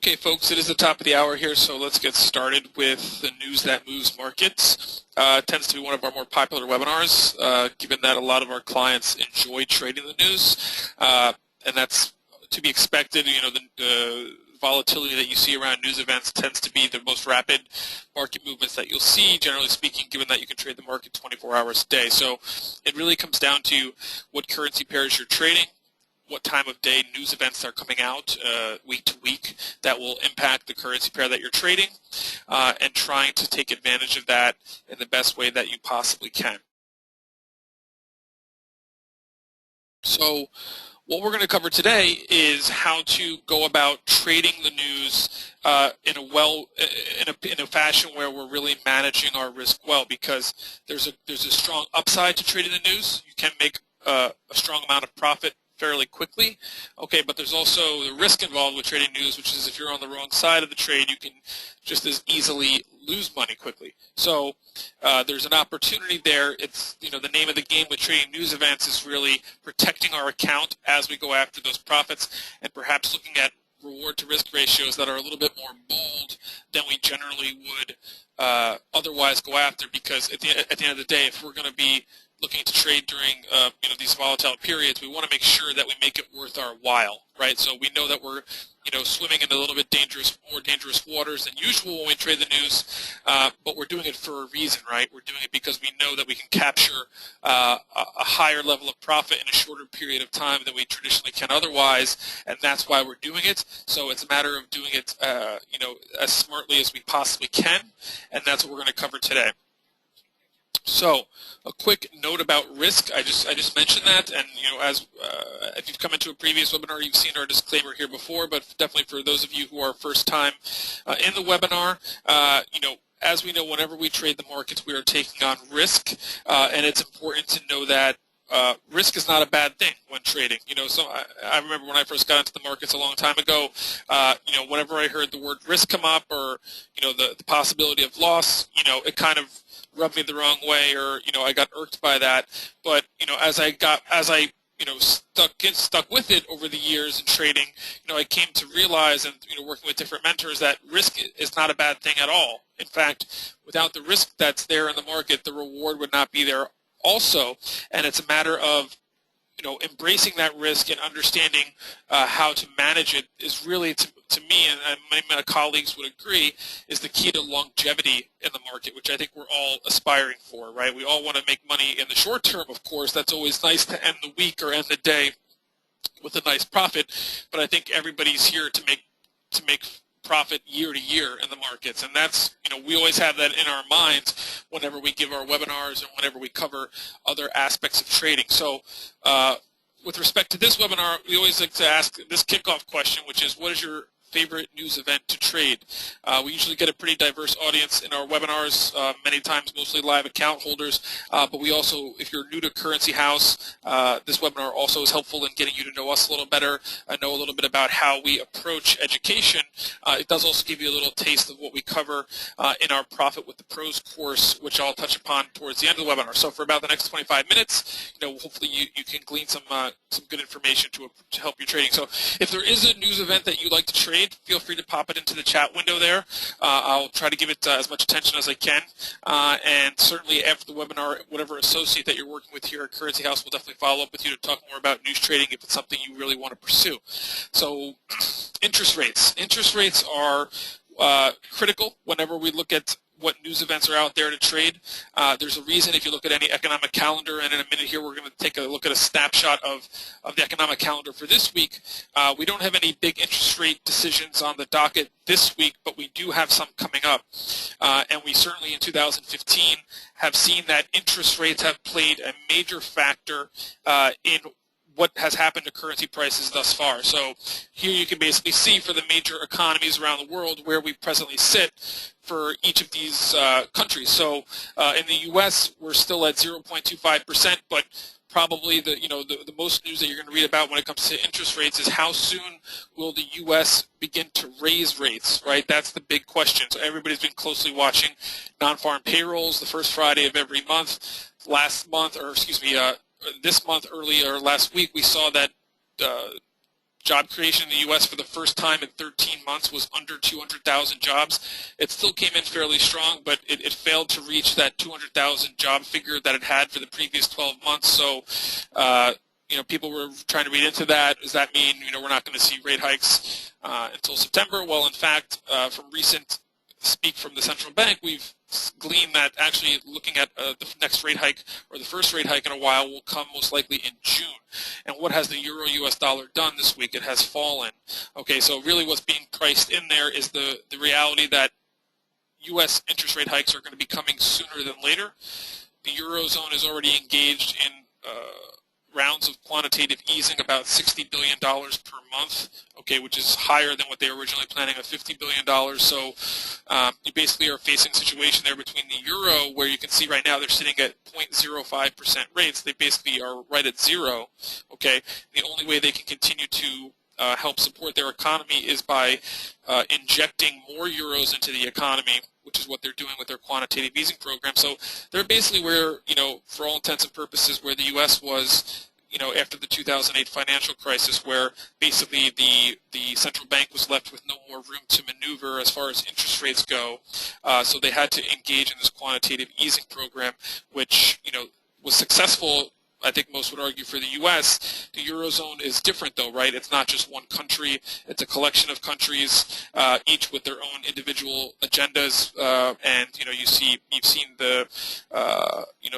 Okay, folks, it is the top of the hour here, so let's get started with the news that moves markets. It tends to be one of our more popular webinars, given that a lot of our clients enjoy trading the news, and that's to be expected. You know, the volatility that you see around news events tends to be the most rapid market movements that you'll see, generally speaking, given that you can trade the market 24 hours a day. So it really comes down to what currency pairs you're trading, what time of day news events are coming out week to week that will impact the currency pair that you're trading, and trying to take advantage of that in the best way that you possibly can. So what we're going to cover today is how to go about trading the news in a fashion where we're really managing our risk well, because there's a strong upside to trading the news. You can make a strong amount of profit fairly quickly, okay, but there's also the risk involved with trading news, which is if you're on the wrong side of the trade, you can just as easily lose money quickly. So there's an opportunity there. It's, you know, the name of the game with trading news events is really protecting our account as we go after those profits, and perhaps looking at reward to risk ratios that are a little bit more bold than we generally would otherwise go after, because at the end of the day, if we're going to be looking to trade during these volatile periods, we want to make sure that we make it worth our while, right? So we know that we're swimming in a little bit more dangerous waters than usual when we trade the news, but we're doing it for a reason, right? We're doing it because we know that we can capture a higher level of profit in a shorter period of time than we traditionally can otherwise, and that's why we're doing it. So it's a matter of doing it as smartly as we possibly can, and that's what we're going to cover today. So, a quick note about risk. I just mentioned that, and if you've come into a previous webinar, you've seen our disclaimer here before. But definitely for those of you who are first time in the webinar, as we know, whenever we trade the markets, we are taking on risk, and it's important to know that risk is not a bad thing when trading. So I remember when I first got into the markets a long time ago, whenever I heard the word risk come up, or the possibility of loss, it kind of rubbed me the wrong way, or I got irked by that. But as I stuck with it over the years in trading, I came to realize, and working with different mentors, that risk is not a bad thing at all. In fact, without the risk that's there in the market, the reward would not be there also. And it's a matter of embracing that risk and understanding how to manage it is really, to me, and many of my colleagues would agree, is the key to longevity in the market, which I think we're all aspiring for, right? We all want to make money in the short term, of course. That's always nice to end the week or end the day with a nice profit, but I think everybody's here to make profit year to year in the markets, and that's we always have that in our minds whenever we give our webinars and whenever we cover other aspects of trading. So with respect to this webinar, we always like to ask this kickoff question, which is, what is your favorite news event to trade? We usually get a pretty diverse audience in our webinars, many times mostly live account holders, but we also, if you're new to Currency House, this webinar also is helpful in getting you to know us a little better, know a little bit about how we approach education. It does also give you a little taste of what we cover in our Profit with the Pros course, which I'll touch upon towards the end of the webinar. So for about the next 25 minutes, hopefully you can glean some good information to help your trading. So if there is a news event that you'd like to trade, feel free to pop it into the chat window there. I'll try to give it as much attention as I can, and certainly after the webinar, whatever associate that you're working with here at Currency House will definitely follow up with you to talk more about news trading if it's something you really want to pursue. So interest rates. Interest rates are critical whenever we look at what news events are out there to trade. There's a reason, if you look at any economic calendar, and in a minute here we're going to take a look at a snapshot of the economic calendar for this week. We don't have any big interest rate decisions on the docket this week, but we do have some coming up. And we certainly in 2015 have seen that interest rates have played a major factor in what has happened to currency prices thus far. So here you can basically see for the major economies around the world where we presently sit for each of these countries. So in the U.S., we're still at 0.25%, but probably the most news that you're going to read about when it comes to interest rates is how soon will the U.S. begin to raise rates, right? That's the big question. So everybody's been closely watching non-farm payrolls the first Friday of every month. This month, earlier last week, we saw that job creation in the U.S. for the first time in 13 months was under 200,000 jobs. It still came in fairly strong, but it failed to reach that 200,000 job figure that it had for the previous 12 months. So, people were trying to read into that. Does that mean, we're not going to see rate hikes until September? Well, in fact, from recent speak from the central bank, we've gleaned that actually looking at the next rate hike, or the first rate hike in a while, will come most likely in June. And what has the euro-US dollar done this week? It has fallen. Okay, so really what's being priced in there is the reality that U.S. interest rate hikes are going to be coming sooner than later. The Eurozone is already engaged in rounds of quantitative easing, about $60 billion per month, okay, which is higher than what they were originally planning of $50 billion. So you basically are facing a situation there between the euro, where you can see right now they're sitting at 0.05% rates. They basically are right at zero, okay. The only way they can continue to help support their economy is by injecting more euros into the economy, which is what they're doing with their quantitative easing program. So they're basically where, for all intents and purposes, where the U.S. was, after the 2008 financial crisis, where basically the central bank was left with no more room to maneuver as far as interest rates go. So they had to engage in this quantitative easing program, which, was successful. I think most would argue for the U.S. The Eurozone is different, though, right? It's not just one country. It's a collection of countries, each with their own individual agendas. And you've seen the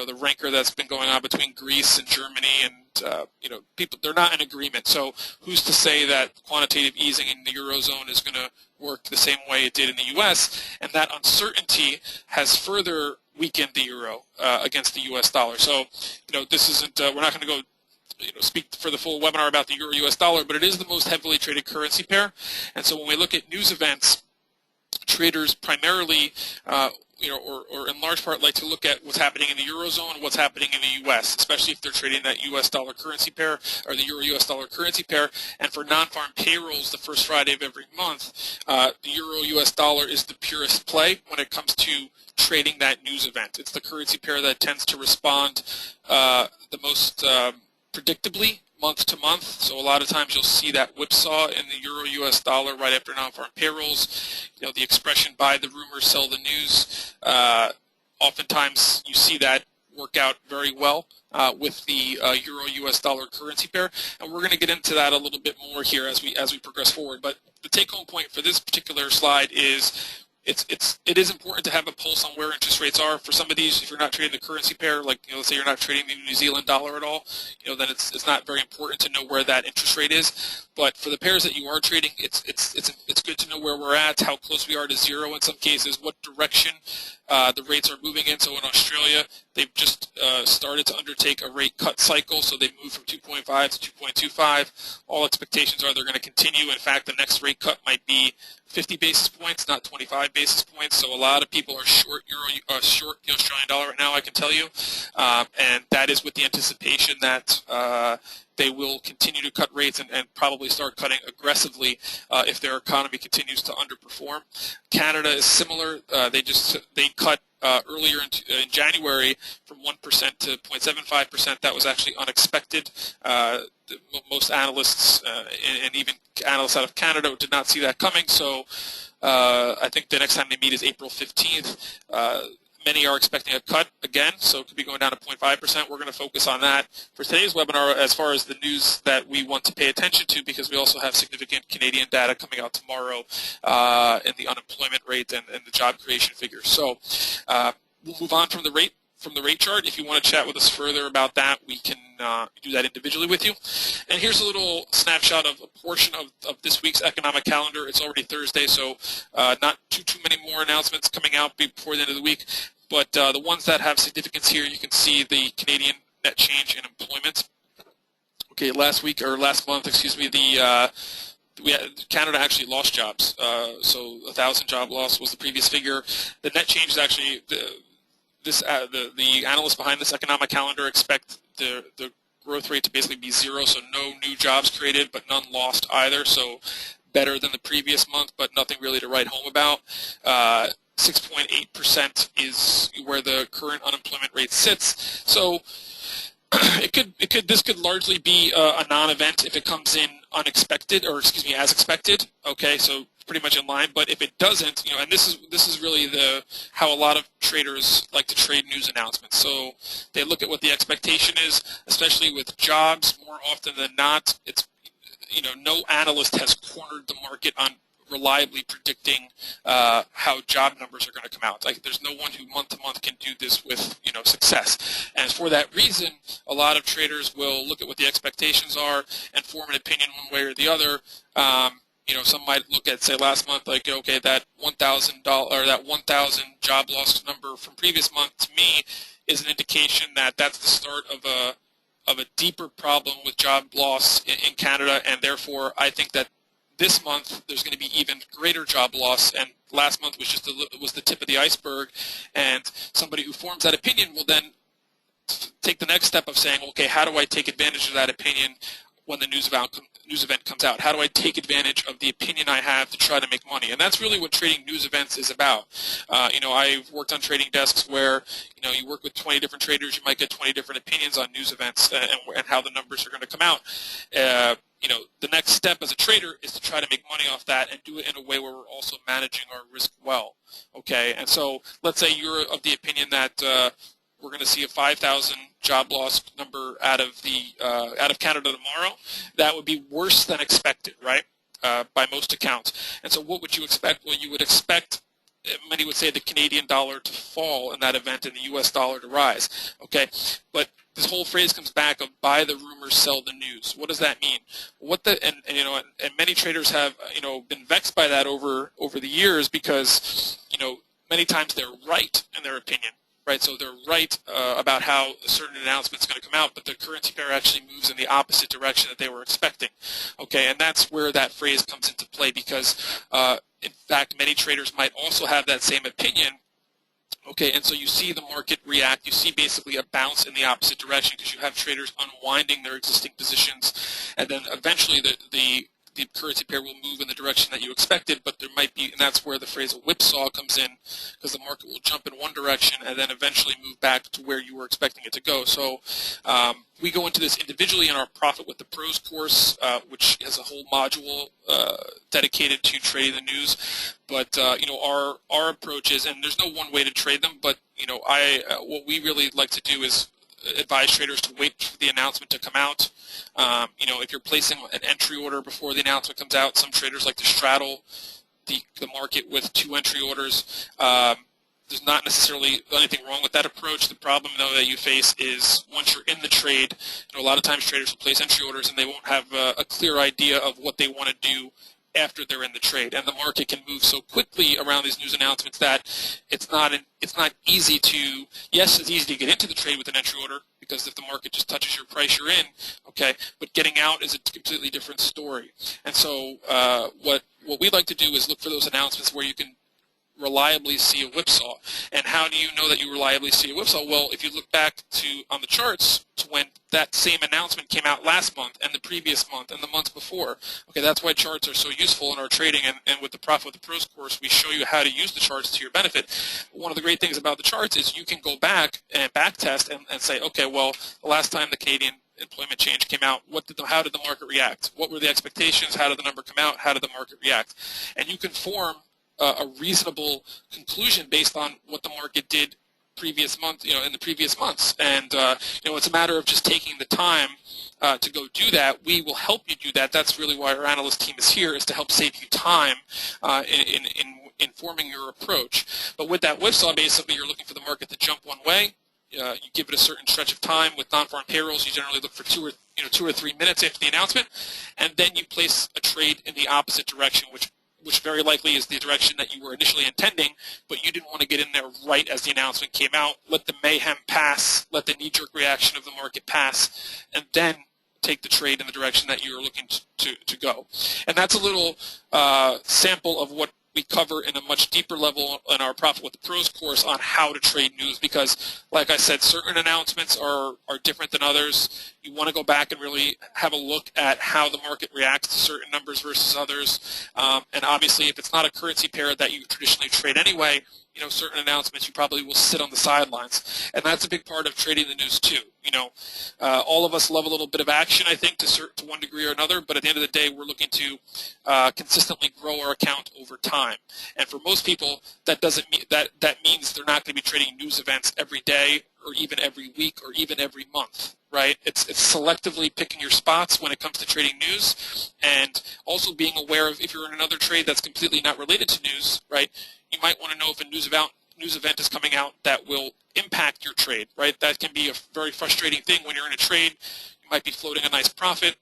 the rancor that's been going on between Greece and Germany, and people, they're not in agreement. So who's to say that quantitative easing in the Eurozone is going to work the same way it did in the U.S.? And that uncertainty has further weakened the euro against the U.S. dollar. So, this isn't, we're not going to go, speak for the full webinar about the euro-U.S. dollar, but it is the most heavily traded currency pair. And so when we look at news events, traders primarily, or in large part, like to look at what's happening in the Eurozone, what's happening in the U.S., especially if they're trading that U.S. dollar currency pair, or the euro-U.S. dollar currency pair. And for non-farm payrolls, the first Friday of every month, the euro-U.S. dollar is the purest play when it comes to trading that news event. It's the currency pair that tends to respond the most predictably month to month. So a lot of times you'll see that whipsaw in the euro-U.S. dollar right after non-farm payrolls. The expression "buy the rumor, sell the news." Oftentimes you see that work out very well with the euro-U.S. dollar currency pair, and we're going to get into that a little bit more here as we progress forward. But the take-home point for this particular slide is it is important to have a pulse on where interest rates are. For some of these, if you're not trading the currency pair, like let's say you're not trading the New Zealand dollar at all, then it's not very important to know where that interest rate is. But for the pairs that you are trading, it's good to know where we're at, how close we are to zero in some cases, what direction the rates are moving in. So in Australia, they've just started to undertake a rate cut cycle, so they've moved from 2.5 to 2.25. All expectations are they're going to continue. In fact, the next rate cut might be 50 basis points, not 25 basis points. So a lot of people are short short the Australian dollar right now, I can tell you, and that is with the anticipation that they will continue to cut rates and probably start cutting aggressively if their economy continues to underperform. Canada is similar. They cut earlier in January from 1% to 0.75%. That was actually unexpected. Most analysts and even analysts out of Canada did not see that coming. So I think the next time they meet is April 15th. Many are expecting a cut again, so it could be going down to 0.5%. We're going to focus on that for today's webinar as far as the news that we want to pay attention to, because we also have significant Canadian data coming out tomorrow in the unemployment rate and the job creation figures. So we'll move on from the rate chart. If you want to chat with us further about that, we can do that individually with you. And here's a little snapshot of a portion of this week's economic calendar. It's already Thursday, so not too many more announcements coming out before the end of the week. But the ones that have significance here, you can see the Canadian net change in employment. Okay, last month, Canada actually lost jobs. So 1,000 job loss was the previous figure. The net change is actually the analysts behind this economic calendar expect the growth rate to basically be zero, so no new jobs created, but none lost either. So better than the previous month, but nothing really to write home about. 6.8% is where the current unemployment rate sits. So This could largely be a non-event if it comes in unexpected, or excuse me, as expected. Okay, so pretty much in line. But if it doesn't, and this is really how a lot of traders like to trade news announcements. So they look at what the expectation is, especially with jobs. More often than not, it's no analyst has cornered the market on reliably predicting how job numbers are going to come out. Like, there's no one who month to month can do this with success. And for that reason, a lot of traders will look at what the expectations are and form an opinion one way or the other. Some might look at, say, last month, like, okay, that $1,000 or that 1,000 job loss number from previous month, to me, is an indication that that's the start of a deeper problem with job loss in Canada, and therefore I think that this month there's going to be even greater job loss, and last month was just the tip of the iceberg. And somebody who forms that opinion will then take the next step of saying, okay, how do I take advantage of that opinion when the news event comes out? How do I take advantage of the opinion I have to try to make money? And that's really what trading news events is about. I've worked on trading desks where you work with 20 different traders. You might get 20 different opinions on news events and how the numbers are going to come out. The next step as a trader is to try to make money off that and do it in a way where we're also managing our risk well. Okay, and so let's say you're of the opinion that we're going to see a 5,000 job loss number out of Canada tomorrow. That would be worse than expected, right? By most accounts. And so what would you expect? Well, you would expect, many would say, the Canadian dollar to fall in that event and the U.S. dollar to rise. Okay, but this whole phrase comes back of buy the rumors, sell the news. What does that mean? And many traders have been vexed by that over the years, because many times they're right in their opinion. Right, so they're right about how a certain announcement is going to come out, but the currency pair actually moves in the opposite direction that they were expecting. Okay, and that's where that phrase comes into play, because in fact many traders might also have that same opinion. Okay, and so you see the market react. You see basically a bounce in the opposite direction, because you have traders unwinding their existing positions, and then eventually the currency pair will move in the direction that you expected, but there might be, and that's where the phrase a whipsaw comes in, because the market will jump in one direction and then eventually move back to where you were expecting it to go. So we go into this individually in our Profit with the Pros course, which has a whole module dedicated to trading the news. But our approach is, and there's no one way to trade them, but what we really like to do is advise traders to wait for the announcement to come out. If you're placing an entry order before the announcement comes out, some traders like to straddle the market with 2 entry orders. There's not necessarily anything wrong with that approach. The problem, though, that you face is once you're in the trade, a lot of times traders will place entry orders and they won't have a clear idea of what they want to do after they're in the trade, and the market can move so quickly around these news announcements that it's not easy to, yes, it's easy to get into the trade with an entry order, because if the market just touches your price, you're in, okay, but getting out is a completely different story. And so what we like to do is look for those announcements where you can reliably see a whipsaw. And how do you know that you reliably see a whipsaw? Well, if you look back on the charts to when that same announcement came out last month and the previous month and the months before. Okay, that's why charts are so useful in our trading, and with the Profit with the Pros course, we show you how to use the charts to your benefit. One of the great things about the charts is you can go back and back test and say, okay, well, the last time the Canadian employment change came out, how did the market react? What were the expectations? How did the number come out? How did the market react? And you can form a reasonable conclusion based on what the market did previous month, in the previous months. And it's a matter of just taking the time to go do that. We will help you do that. That's really why our analyst team is here, is to help save you time in forming your approach. But with that whipsaw, basically, you're looking for the market to jump one way. You give it a certain stretch of time. With non-farm payrolls, you generally look for 2 or 3 minutes after the announcement, and then you place a trade in the opposite direction, which very likely is the direction that you were initially intending, but you didn't want to get in there right as the announcement came out. Let the mayhem pass, let the knee-jerk reaction of the market pass, and then take the trade in the direction that you're looking to go. And that's a little sample of what we cover in a much deeper level in our Profit with the Pros course on how to trade news, because, like I said, certain announcements are different than others. You want to go back and really have a look at how the market reacts to certain numbers versus others. And obviously, if it's not a currency pair that you traditionally trade anyway, certain announcements, you probably will sit on the sidelines, and that's a big part of trading the news too. All of us love a little bit of action, I think, to one degree or another, but at the end of the day, we're looking to consistently grow our account over time. And for most people, that doesn't mean that means they're not going to be trading news events every day, or even every week, or even every month. Right? It's selectively picking your spots when it comes to trading news, and also being aware of if you're in another trade that's completely not related to news. Right? You might want to know if a news event is coming out that will impact your trade. Right? That can be a very frustrating thing when you're in a trade. You might be floating a nice profit.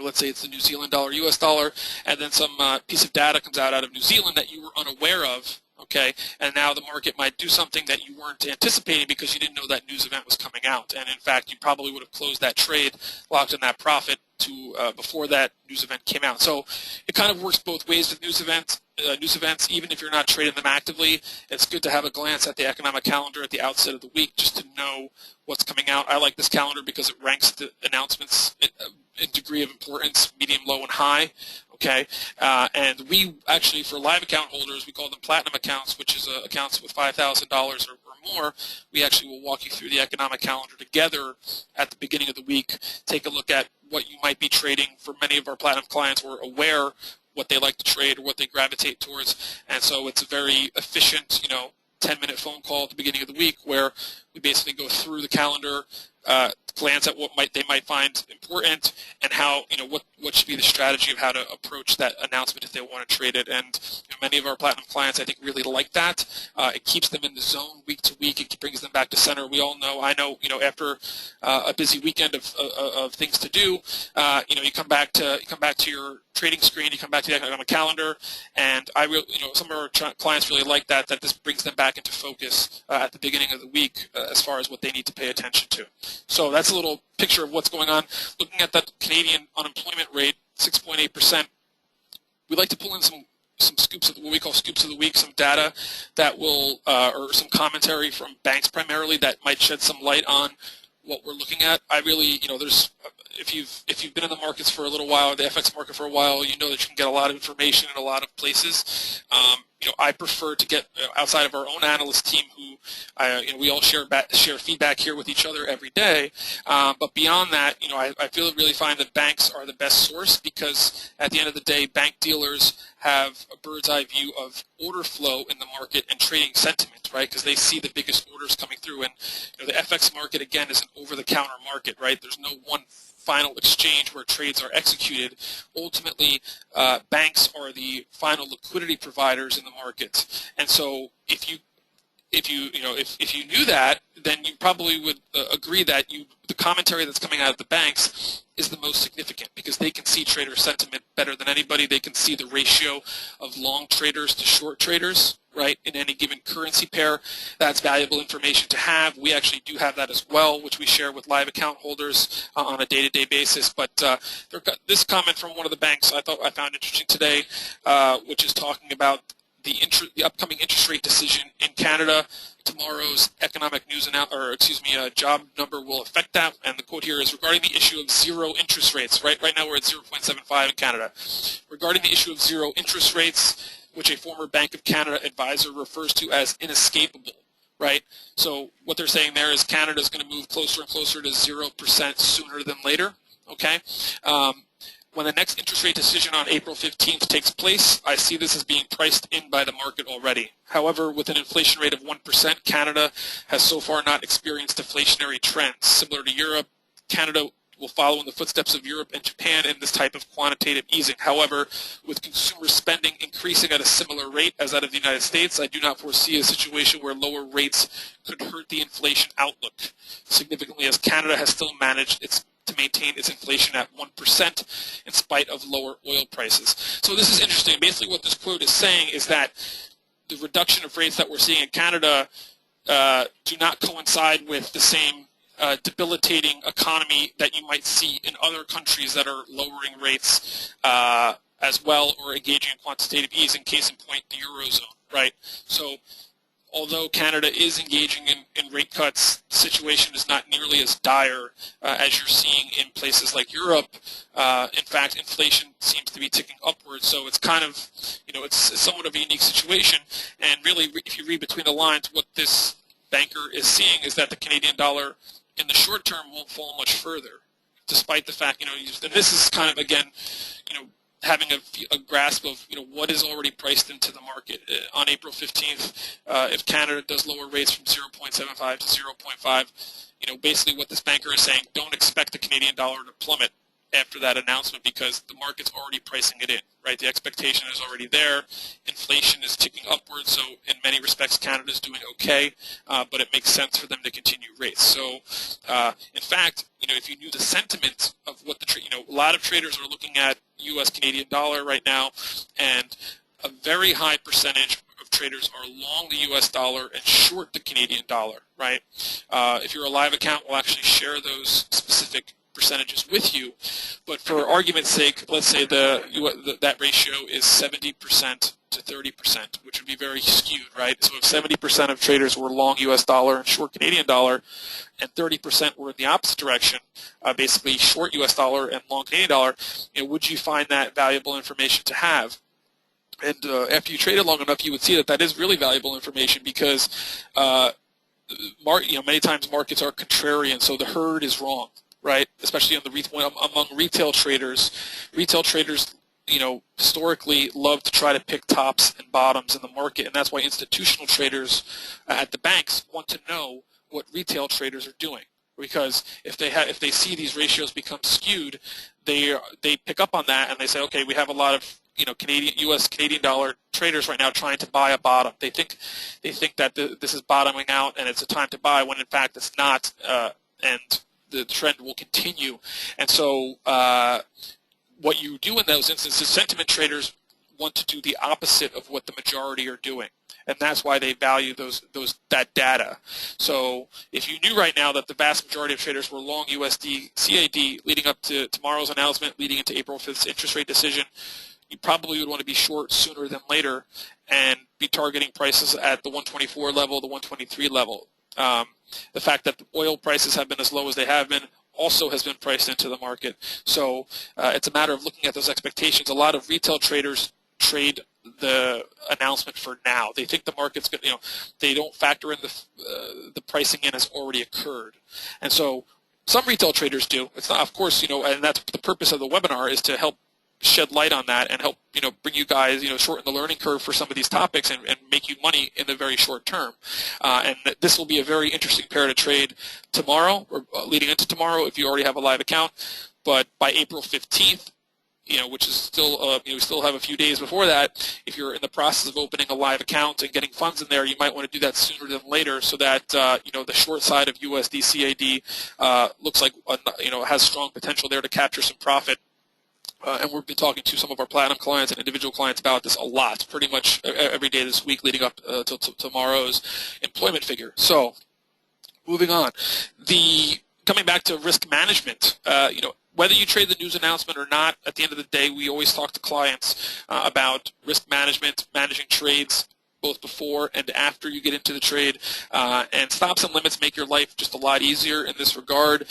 Let's say it's the New Zealand dollar, U.S. dollar, and then some piece of data comes out of New Zealand that you were unaware of. Okay, and now the market might do something that you weren't anticipating because you didn't know that news event was coming out, and in fact, you probably would have closed that trade, locked in that profit before that news event came out. So it kind of works both ways with news events. Even if you're not trading them actively, it's good to have a glance at the economic calendar at the outset of the week just to know what's coming out. I like this calendar because it ranks the announcements in degree of importance, medium, low, and high. Okay, and we actually, for live account holders, we call them platinum accounts, which is accounts with $5,000 or more. We actually will walk you through the economic calendar together at the beginning of the week, take a look at what you might be trading. For many of our platinum clients, we're aware what they like to trade or what they gravitate towards, and so it's a very efficient, 10-minute phone call at the beginning of the week where we basically go through the calendar, glance at what they might find important, and how what should be the strategy of how to approach that announcement if they want to trade it. And many of our platinum clients, I think, really like that. It keeps them in the zone week to week. It brings them back to center. We all know. I know. After a busy weekend of things to do, you come back to your trading screen. You come back to the economic calendar, and some of our clients really like that. That this brings them back into focus at the beginning of the week as far as what they need to pay attention to. So that's a little picture of what's going on. Looking at that Canadian unemployment rate, 6.8%, we like to pull in some scoops of what we call scoops of the week, some data that will, or some commentary from banks primarily that might shed some light on what we're looking at. I really, there's, if you've been in the markets for a little while, the FX market for a while, you know that you can get a lot of information in a lot of places. I prefer to get outside of our own analyst team, who we all share feedback here with each other every day. But beyond that, I really find that banks are the best source, because at the end of the day, bank dealers have a bird's eye view of order flow in the market and trading sentiment, right? Because they see the biggest orders coming through, and the FX market again is an over-the-counter market, right? There's no one final exchange where trades are executed. Ultimately, banks are the final liquidity providers in the market, and so if you knew that, then you probably would agree that the commentary that's coming out of the banks is the most significant, because they can see trader sentiment better than anybody. They can see the ratio of long traders to short traders, right, in any given currency pair. That's valuable information to have. We actually do have that as well, which we share with live account holders on a day-to-day basis. But this comment from one of the banks I found interesting today, which is talking about the upcoming interest rate decision in Canada. Tomorrow's economic news job number will affect that, and the quote here is, regarding the issue of zero interest rates. Right now we're at 0.75 in Canada. Regarding the issue of zero interest rates, which a former Bank of Canada advisor refers to as inescapable. Right? So what they're saying there is Canada is going to move closer and closer to 0% sooner than later. Okay. When the next interest rate decision on April 15th takes place, I see this as being priced in by the market already. However, with an inflation rate of 1%, Canada has so far not experienced deflationary trends. Similar to Europe, Canada will follow in the footsteps of Europe and Japan in this type of quantitative easing. However, with consumer spending increasing at a similar rate as that of the United States, I do not foresee a situation where lower rates could hurt the inflation outlook significantly, as Canada has still managed to maintain its inflation at 1% in spite of lower oil prices. So this is interesting. Basically what this quote is saying is that the reduction of rates that we're seeing in Canada do not coincide with the same debilitating economy that you might see in other countries that are lowering rates as well, or engaging in quantitative easing, case in point, the Eurozone, right? So although Canada is engaging in rate cuts, the situation is not nearly as dire as you're seeing in places like Europe. In fact, inflation seems to be ticking upwards, so it's kind of, it's somewhat of a unique situation. And really, if you read between the lines, what this banker is seeing is that the Canadian dollar in the short term won't fall much further, despite the fact, and this is kind of, again, having a grasp of what is already priced into the market. On April 15th, if Canada does lower rates from 0.75 to 0.5, basically what this banker is saying, don't expect the Canadian dollar to plummet after that announcement because the market's already pricing it in, right? The expectation is already there. Inflation is ticking upwards, so in many respects Canada's doing okay, but it makes sense for them to continue rates. So, in fact, if you knew the sentiment of what a lot of traders are looking at U.S. Canadian dollar right now, and a very high percentage of traders are long the U.S. dollar and short the Canadian dollar, right? If you're a live account, we'll actually share those specific percentages with you, but for argument's sake, let's say that ratio is 70% to 30%, which would be very skewed, right? So if 70% of traders were long U.S. dollar and short Canadian dollar, and 30% were in the opposite direction, basically short U.S. dollar and long Canadian dollar, would you find that valuable information to have? And after you traded long enough, you would see that that is really valuable information because many times markets are contrarian, so the herd is wrong, right? Especially among retail traders. Retail traders, historically love to try to pick tops and bottoms in the market, and that's why institutional traders at the banks want to know what retail traders are doing. Because if they see these ratios become skewed, they pick up on that and they say, okay, we have a lot of U.S. Canadian dollar traders right now trying to buy a bottom. They think that this is bottoming out and it's a time to buy when in fact it's not, and the trend will continue. And so what you do in those instances, sentiment traders want to do the opposite of what the majority are doing. And that's why they value that data. So if you knew right now that the vast majority of traders were long USD CAD leading up to tomorrow's announcement, leading into April 5th's interest rate decision, you probably would want to be short sooner than later and be targeting prices at the 124 level, the 123 level. The fact that the oil prices have been as low as they have been also has been priced into the market. So it's a matter of looking at those expectations. A lot of retail traders trade the announcement for now. They think the market's going they don't factor in the pricing in has already occurred. And so some retail traders do. It's not, of course, and that's the purpose of the webinar, is to help shed light on that and help bring you guys shorten the learning curve for some of these topics and make you money in the very short term. And this will be a very interesting pair to trade tomorrow or leading into tomorrow if you already have a live account. But by April 15th, which is still we still have a few days before that, if you're in the process of opening a live account and getting funds in there, you might want to do that sooner than later so that the short side of USD CAD looks like has strong potential there to capture some profit. And we've been talking to some of our platinum clients and individual clients about this a lot, pretty much every day this week leading up to tomorrow's employment figure. So, moving on, coming back to risk management, whether you trade the news announcement or not, at the end of the day, we always talk to clients about risk management, managing trades, both before and after you get into the trade, and stops and limits make your life just a lot easier in this regard.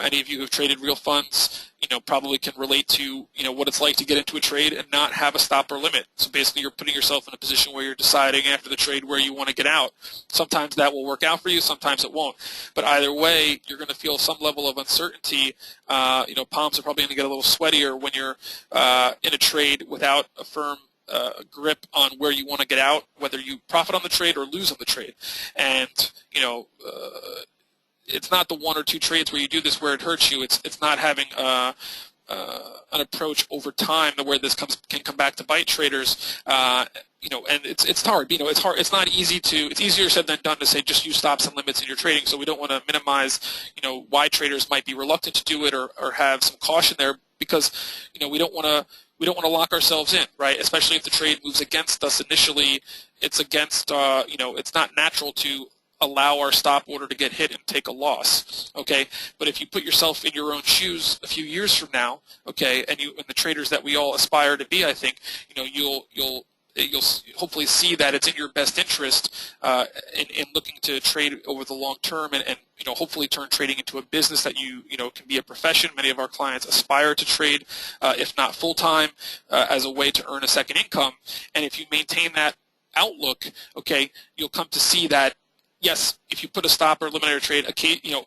Any of you who have traded real funds, probably can relate to, what it's like to get into a trade and not have a stop or limit. So basically you're putting yourself in a position where you're deciding after the trade where you want to get out. Sometimes that will work out for you, sometimes it won't. But either way, you're going to feel some level of uncertainty. Palms are probably going to get a little sweatier when you're in a trade without a firm grip on where you want to get out, whether you profit on the trade or lose on the trade. And, it's not the one or two trades where you do this where it hurts you. It's not having an approach over time to where this can come back to bite traders. And it's hard. It's hard. It's not easy it's easier said than done to say just use stops and limits in your trading. So we don't want to minimize, why traders might be reluctant to do it or have some caution there, because, we don't want to lock ourselves in, right? Especially if the trade moves against us initially. It's against, it's not natural to allow our stop order to get hit and take a loss, okay? But if you put yourself in your own shoes a few years from now, okay, and the traders that we all aspire to be, I think, you'll you'll hopefully see that it's in your best interest in looking to trade over the long term, and hopefully turn trading into a business that you can be a profession. Many of our clients aspire to trade, if not full time, as a way to earn a second income. And if you maintain that outlook, okay, you'll come to see that yes, if you put a stop or eliminate a trade,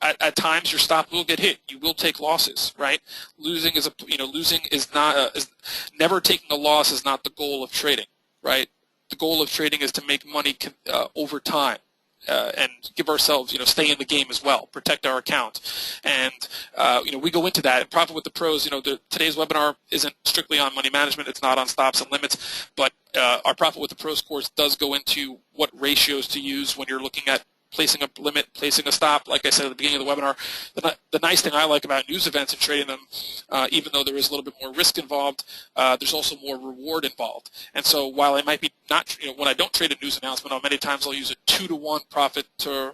at times your stop will get hit. You will take losses, right? Losing is not never taking a loss is not the goal of trading, right? The goal of trading is to make money over time. And give ourselves, stay in the game as well, protect our account, and we go into that. And Profit with the Pros, today's webinar isn't strictly on money management; it's not on stops and limits, but our Profit with the Pros course does go into what ratios to use when you're looking at placing a limit, placing a stop. Like I said at the beginning of the webinar, the nice thing I like about news events and trading them, even though there is a little bit more risk involved, there's also more reward involved. And so while I might be not, when I don't trade a news announcement, many times I'll use a 2-to-1 profit to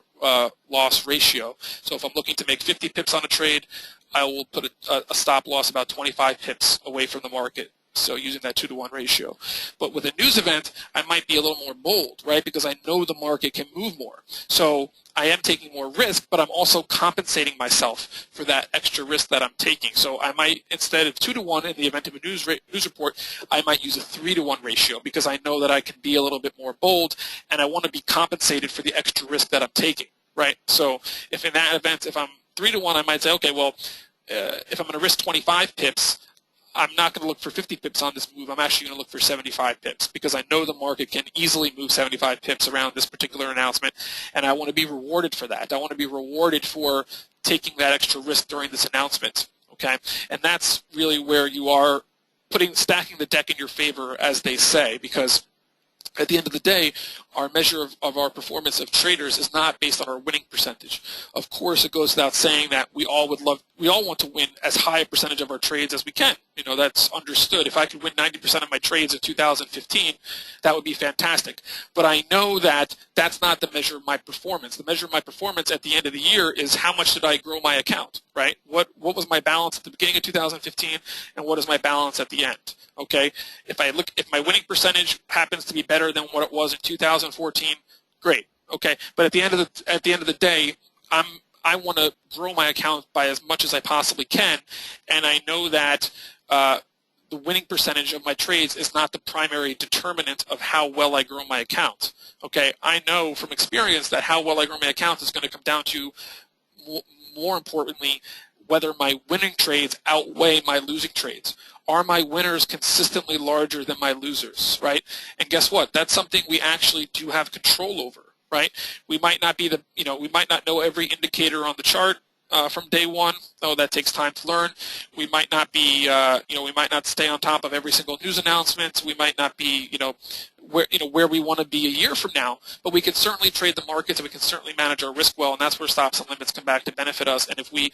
loss ratio. So if I'm looking to make 50 pips on a trade, I will put a stop loss about 25 pips away from the market. So using that 2-to-1 ratio. But with a news event, I might be a little more bold, right? Because I know the market can move more. So I am taking more risk, but I'm also compensating myself for that extra risk that I'm taking. So I might, instead of 2-to-1 in the event of a news report, I might use a 3-to-1 ratio because I know that I can be a little bit more bold and I want to be compensated for the extra risk that I'm taking, right? So if in that event, if I'm 3-to-1, I might say, okay, well, if I'm going to risk 25 pips, I'm not going to look for 50 pips on this move. I'm actually going to look for 75 pips because I know the market can easily move 75 pips around this particular announcement, and I want to be rewarded for that. I want to be rewarded for taking that extra risk during this announcement, okay? And that's really where you are stacking the deck in your favor, as they say, because at the end of the day, our measure of our performance of traders is not based on our winning percentage. Of course, it goes without saying that we all want to win as high a percentage of our trades as we can. That's understood. If I could win 90% of my trades in 2015, that would be fantastic. But I know that that's not the measure of my performance. The measure of my performance at the end of the year is how much did I grow my account, right? What was my balance at the beginning of 2015, and what is my balance at the end? Okay, if my winning percentage happens to be better than what it was in 2014, great. Okay, but at the end of the day, I want to grow my account by as much as I possibly can, and I know that the winning percentage of my trades is not the primary determinant of how well I grow my account. Okay, I know from experience that how well I grow my account is going to come down to, more importantly, whether my winning trades outweigh my losing trades. Are my winners consistently larger than my losers, right? And guess what? That's something we actually do have control over, right? We might not be we might not know every indicator on the chart from day one. Oh, that takes time to learn. We might not be, we might not stay on top of every single news announcement. We might not be, where we want to be a year from now. But we can certainly trade the markets, and we can certainly manage our risk well, and that's where stops and limits come back to benefit us. And if we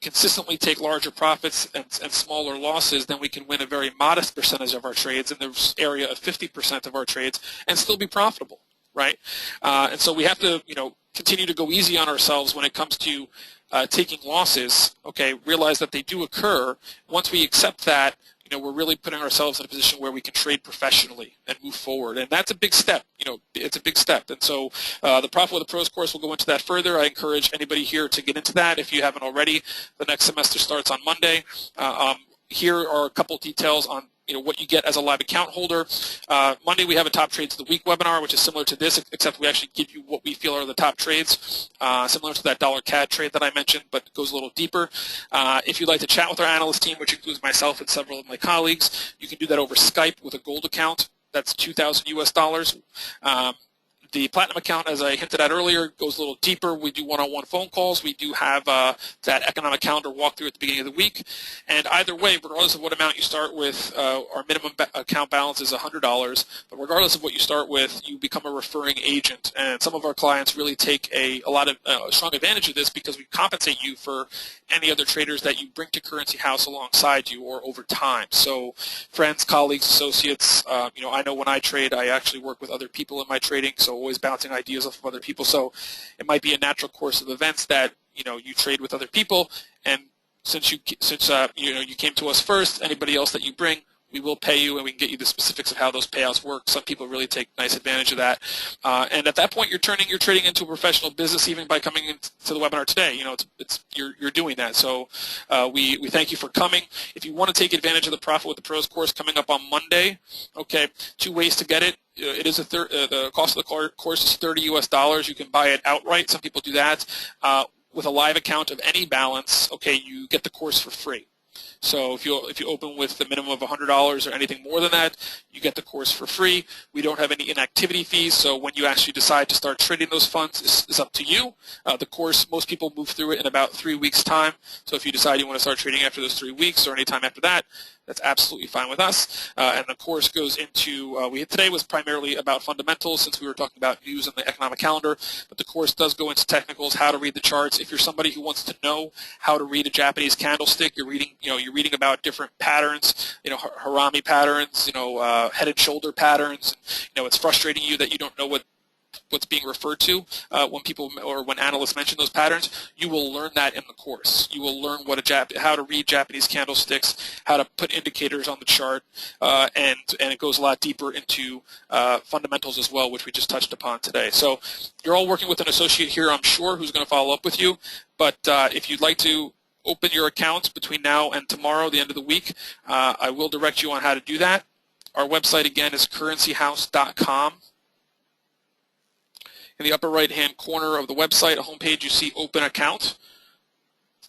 consistently take larger profits and smaller losses, then we can win a very modest percentage of our trades in the area of 50% of our trades and still be profitable, right? And so we have to, continue to go easy on ourselves when it comes to taking losses. Okay, realize that they do occur. Once we accept that, we're really putting ourselves in a position where we can trade professionally and move forward, and that's a big step. It's a big step, and so the Profit with the Pros course will go into that further. I encourage anybody here to get into that if you haven't already. The next semester starts on Monday. Here are a couple details on what you get as a live account holder. Monday we have a Top Trades of the Week webinar, which is similar to this, except we actually give you what we feel are the top trades, similar to that dollar CAD trade that I mentioned, but goes a little deeper. If you'd like to chat with our analyst team, which includes myself and several of my colleagues, you can do that over Skype with a gold account. That's $2,000 US. The Platinum account, as I hinted at earlier, goes a little deeper. We do one-on-one phone calls. We do have that economic calendar walkthrough at the beginning of the week. And either way, regardless of what amount you start with, our minimum account balance is $100. But regardless of what you start with, you become a referring agent. And some of our clients really take a lot of strong advantage of this because we compensate you for any other traders that you bring to Currency House alongside you or over time. So friends, colleagues, associates, I know when I trade, I actually work with other people in my trading, so always bouncing ideas off of other people. So it might be a natural course of events that you trade with other people, and since you came to us first, anybody else that you bring, we will pay you, and we can get you the specifics of how those payouts work. Some people really take nice advantage of that. And at that point, you're turning your trading into a professional business even by coming into the webinar today. You know, you're doing that. So we thank you for coming. If you want to take advantage of the Profit with the Pros course coming up on Monday, okay, 2 ways to get it. It is the cost of the course is $30 US. You can buy it outright. Some people do that. With a live account of any balance, okay, you get the course for free. So if you open with the minimum of $100 or anything more than that, you get the course for free. We don't have any inactivity fees, so when you actually decide to start trading those funds, is up to you. The course, most people move through it in about 3 weeks' time. So if you decide you want to start trading after those 3 weeks or any time after that, that's absolutely fine with us. And the course goes into, today was primarily about fundamentals since we were talking about news and the economic calendar, but the course does go into technicals, how to read the charts. If you're somebody who wants to know how to read a Japanese candlestick, you're reading about different patterns, harami patterns, head and shoulder patterns. It's frustrating you that you don't know what's being referred to when analysts mention those patterns. You will learn that in the course. You will learn how to read Japanese candlesticks, how to put indicators on the chart, and it goes a lot deeper into fundamentals as well, which we just touched upon today. So you're all working with an associate here, I'm sure, who's going to follow up with you. But if you'd like to open your accounts between now and tomorrow, the end of the week, I will direct you on how to do that. Our website, again, is currencyhouse.com. In the upper right-hand corner of the website, a homepage, you see Open Account.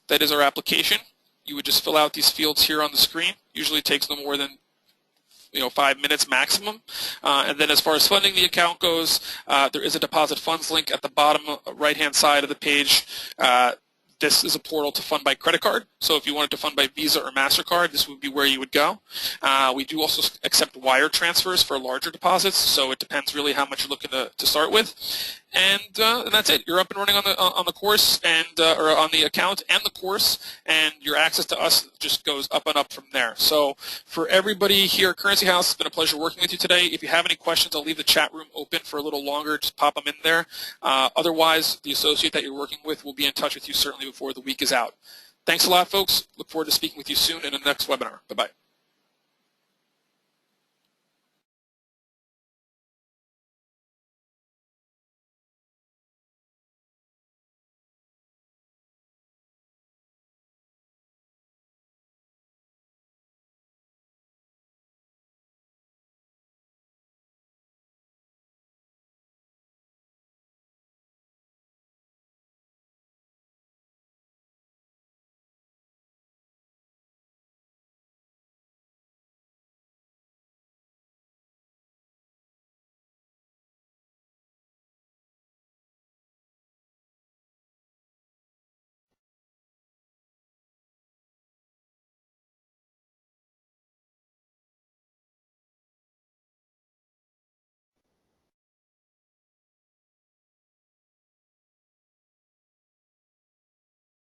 That is our application. You would just fill out these fields here on the screen. Usually takes no more than 5 minutes maximum. And then as far as funding the account goes, there is a deposit funds link at the bottom right-hand side of the page. This is a portal to fund by credit card. So if you wanted to fund by Visa or MasterCard, this would be where you would go. We do also accept wire transfers for larger deposits, so it depends really how much you're looking to start with. And that's it. You're up and running on the course or on the account and the course, and your access to us just goes up and up from there. So for everybody here at Currency House, it's been a pleasure working with you today. If you have any questions, I'll leave the chat room open for a little longer. Just pop them in there. Otherwise, the associate that you're working with will be in touch with you certainly before the week is out. Thanks a lot, folks. Look forward to speaking with you soon in the next webinar. Bye-bye.